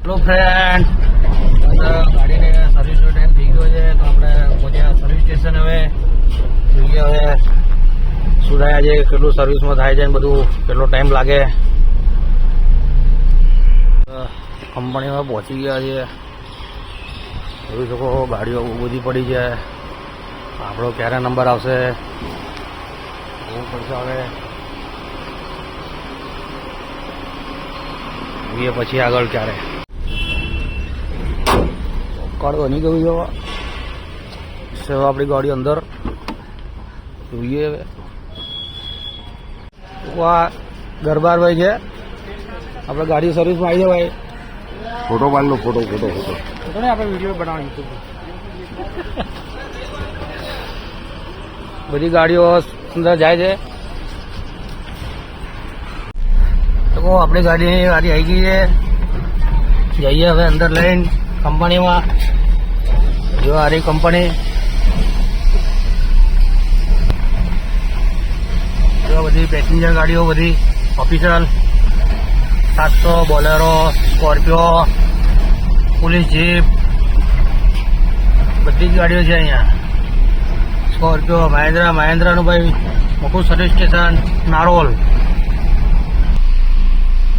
Hello friend, ગાડીને સર્વિસનો time થઈ ગયો છે તો આપણે પહોંચ્યા સર્વિસ સ્ટેશન. હવે જોઈએ હવે શું થાય છે, કેટલું સર્વિસમાં થાય છે ને બધું, કેટલો ટાઈમ લાગે. કંપનીમાં પહોંચી ગયા છે. જોઈ શકો ગાડીઓ બહુ બધી પડી છે. આપણો ક્યારે નંબર આવશે જોવું પડશે. હવે જોઈએ પછી આગળ ક્યારે કાઢ બની ગયું છે. સેવા આપણી ગાડી અંદર જોઈએ. આ ગરબારભાઈ છે, આપણે ગાડી સર્વિસમાં આવી છે. ભાઈ ફોટો પાડ લો, ફોટો ફોટો ને આપણે વિડીયો બનાવવાની બધી ગાડીઓ અંદર જાય છે. તો આપણી ગાડી આવી ગઈ છે. જઈએ હવે અંદર લઈને કંપનીમાં. જો આ રહી કંપની. જો બધી પેસેન્જર ગાડીઓ, બધી official 700, Bolero, Scorpio, police jeep, બધી જ ગાડીઓ છે અહીંયા. સ્કોર્પિયો, મહેન્દ્રાનું ભાઈ મોટું સર્વિસ સ્ટેશન નારોલ.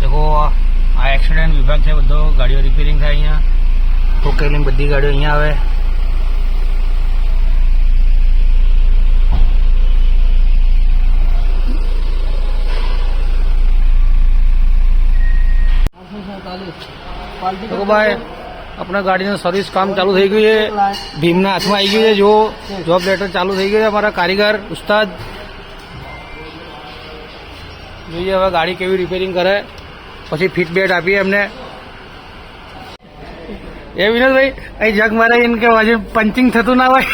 દેખો આ એક્સિડન્ટ વિભાગ છે, બધો ગાડીઓ રિપેરિંગ થાય અહીંયા. ટોકેલી બધી ગાડીઓ અહીંયા આવે. તો ભાઈ આપણા ગાડીનું સર્વિસ કામ ચાલુ થઈ ગયું છે. ભીમના હાથમાં આવી ગયું છે. જો જોબ લેટર ચાલુ થઈ ગયું છે. અમારા કારીગર ઉસ્તાદ જોઈએ હવે ગાડી કેવી રિપેરિંગ કરે, પછી ફીડબેક આપીએ એમને. એ વિનોદભાઈ અહીં જગ મારે એમ કે હજુ પંચિંગ થતું ના હોય.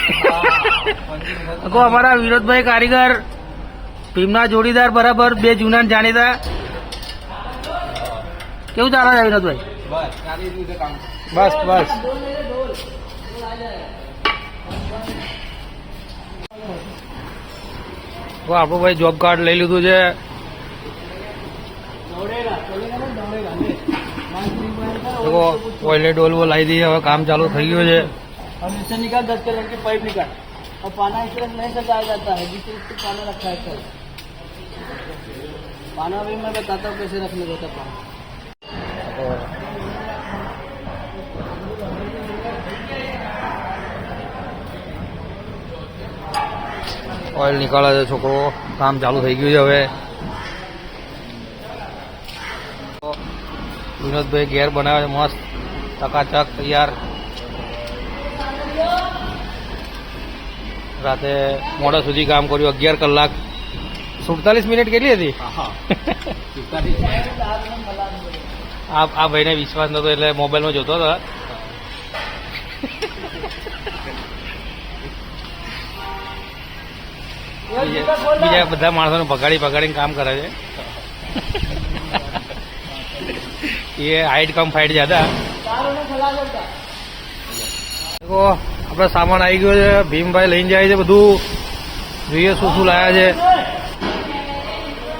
અમારા વિનોદભાઈ કારીગર ભીમના જોડીદાર બરાબર, બે જૂના જાણીતા. કેવું ચાલે છે વિનોદભાઈ? બસ બસ. તો આપણું ભાઈ જોબ કાર્ડ લઈ લીધું છે. टॉयलेट वोल वो लाई दी है. હવે કામ ચાલુ થઈ ગયું છે. हम इससे निकाल 10 कलर की पाइप निकाल और पाना इस तरह नहीं सजाया जाता है, जिससे इससे पाना रखा है सर. पाना भी मैं बताता हूँ कैसे रखने होता है पाना. ઓઇલ નીકાળે છે છોકરો. કામ ચાલુ થઈ ગયું છે હવે. વિનોદભાઈ ગેર બનાવે છે મસ્ત, ચકાચક તૈયાર. રાતે મોડા સુધી કામ કર્યું, 11 કલાક 47 મિનિટ કેટલી હતી? આ ભાઈને વિશ્વાસ નતો એટલે મોબાઈલમાં જોતો હતો. બીજા બધા માણસોને ભગાડીને કામ કરે છે. ये हाइट कम फाइट ज्यादा. देखो આપણે સામાન આવી ગયો છે. ભીમભાઈ લઈને જાય છે બધું. જોઈએ શું શું લાયા છે.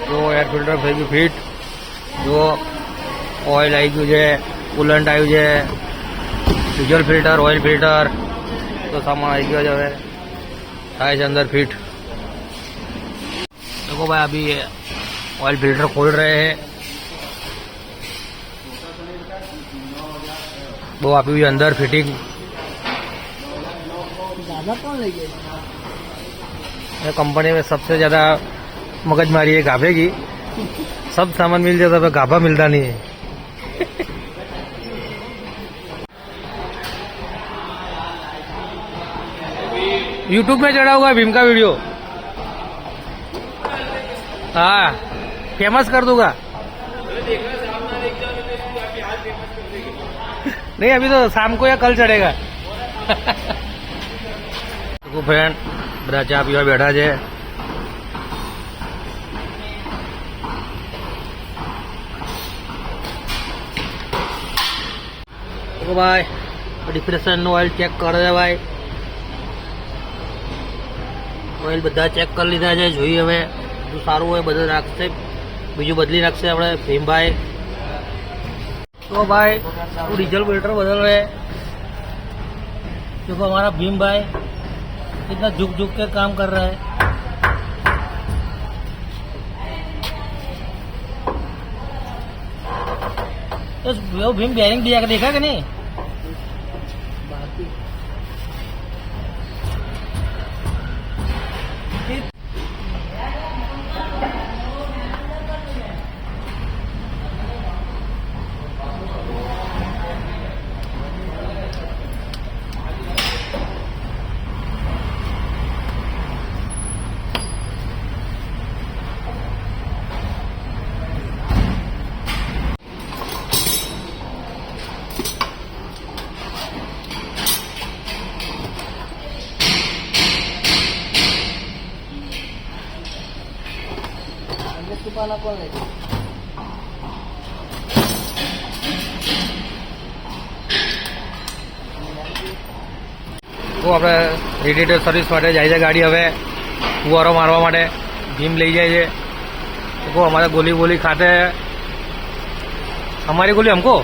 જો એર ફિલ્ટર થઈ ગયું ફિટ. જો ઓઇલ આવી ગયું છે, કુલન્ટ આવ્યું છે, ડીઝલ ફિલ્ટર, ઓઇલ ફિલ્ટર, તો સામાન આવી ગયો છે. હવે થાય છે અંદર फिट. देखो भाई अभी ऑयल फिल्टर खोल रहे हैं. वो अभी भी अंदर फिटिंग. कंपनी में सबसे ज्यादा मगजमारी है गाभे की. सब सामान मिल जाता है, गाभा मिलता नहीं है. यूट्यूब में चढ़ा हुआ भीम का वीडियो. हाँ फेमस कर दूंगा. नहीं अभी तो शाम को या कल चढ़ेगा. तो फ्रेंड બધા ચા પીવા બેઠા છે. તો ભાઈ ડિપ્રેશનનું ઓઇલ ચેક કરે છે ભાઈ. ઓઇલ બધા ચેક કરી લીધા છે. જોઈએ હવે જો સારું હોય બધું નાખશે, બીજું બદલી નાખશે આપણે ભીમભાઈ. तो भाई वो डीजल फिल्टर बदल रहे हैं। देखो हमारा भीम भाई कितना झुक झुक के काम कर रहा है। तो वो भीम बेयरिंग दिया के देखा कि नहीं? पाना कौन है? તો આપણે રેડિએટર સર્વિસ માટે જાય છે ગાડી હવે ફુવારો મારવા માટે ભીમ લઈ જાય છે। देखो हमारे गोली गोली खाते हैं, हमारी गोली हमको।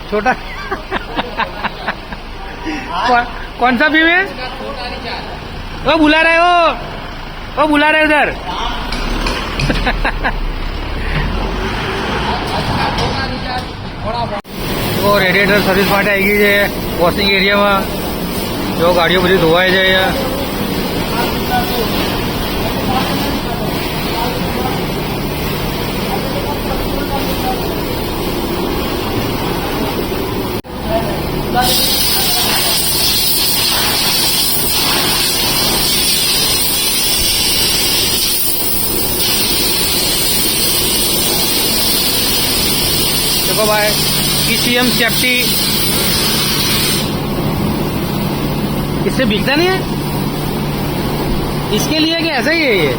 छोटा कौन सा भीम है? वो बुला रहे हो, वो बुला रहे उधर। તો રેડિએટર સર્વિસ માટે આવી ગઈ છે વોશિંગ એરિયામાં। જો ગાડીઓ બધી ધોવાઈ છે અહીંયા। देखो भाई PCM सेफ्टी, इससे बिकता नहीं है, इसके लिए कि ऐसा ही है ये?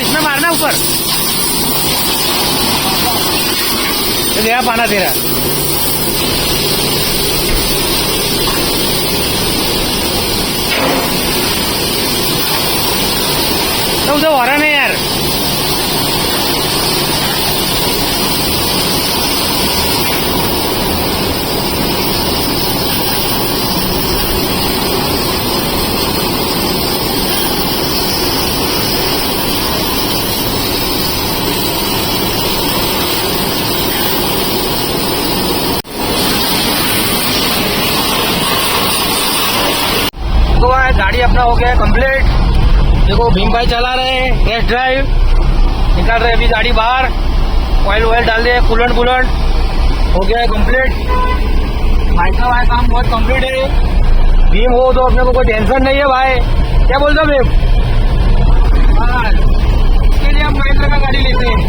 इसमें मारना ऊपर तो गया पाना तेरा। तो उसे हो रहा नहीं यार। तो गाड़ी अपना हो गया कंप्लीट। देखो भीम भाई चला रहे हैं टेस्ट ड्राइव, निकाल रहे अभी गाड़ी बाहर, ऑयल वॉयल डाल दिए, कूलेंट हो गया है कंप्लीट। भाई का भाई काम बहुत कंप्लीट है। भीम हो तो अपने को कोई टेंशन नहीं है भाई। क्या बोलते हो भीम? इसके लिए हम महिंद्रा का गाड़ी लेते हैं।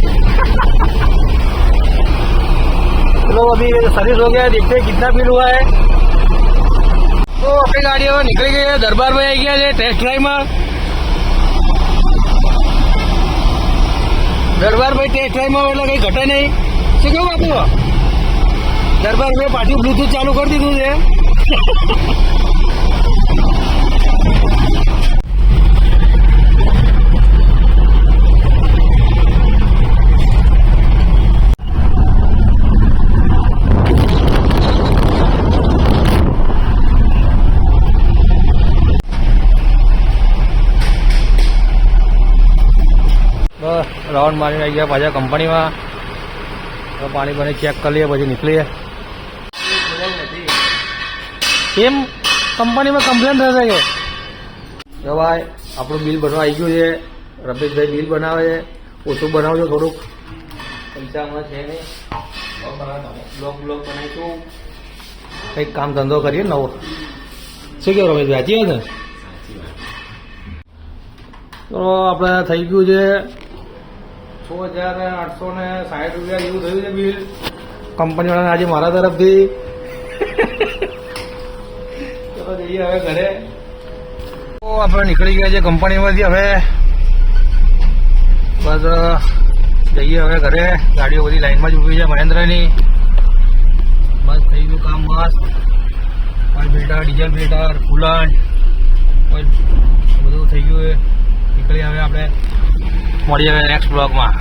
चलो अभी सर्विस हो गया है, देखते हैं कितना बिल हुआ है। तो अपनी गाड़ी હવે નીકળી ગઈ છે, દરબાર ભાઈ આવી ગયા છે ટેસ્ટ ડ્રાઈવમાં। દરબાર ભાઈ ટેસ્ટ ડ્રાઈવમાં એટલે કઈ ઘટે નહીં। શું કેવું બાપુ? દરબાર ભાઈ પાછું બ્લુટૂથ ચાલુ કરી દીધું છે। રાઉન્ડ મારીને આવી ગયા પાછા કંપનીમાં। તો પાણી પાણી ચેક કરી લઈએ પછી નીકળીએ। કેમ કંપનીમાં કમ્પ્લેન રહેશે કે? તો ભાઈ આપણું બિલ બનવા આવી ગયું છે। રમેશભાઈ બિલ બનાવે છે, ઓછું બનાવજો થોડુંક, પૈસા હમણાં છે નહીં। બ્લોક બનાવીશું। કંઈક કામ ધંધો કરીએ નવો. શું કેવું રમેશભાઈ, સાચી વાત ને? તો આપણે થઈ ગયું છે 6,860 રૂપિયા જેવું થયું છે બિલ કંપનીવાળાને આજે મારા તરફથી. ચલો જઈએ હવે ઘરે. તો આપણે નીકળી ગયા છે કંપનીમાંથી. હવે બસ જઈએ હવે ઘરે. ગાડીઓ બધી લાઈનમાં જ ઊભી છે મહેન્દ્રની. બસ થઈ ગયું કામ મસ્ત. Oil filter, diesel filter, coolant બધું થઈ ગયું. નીકળી હવે આપણે મળીએ હવે નેક્સ્ટ બ્લોગમાં.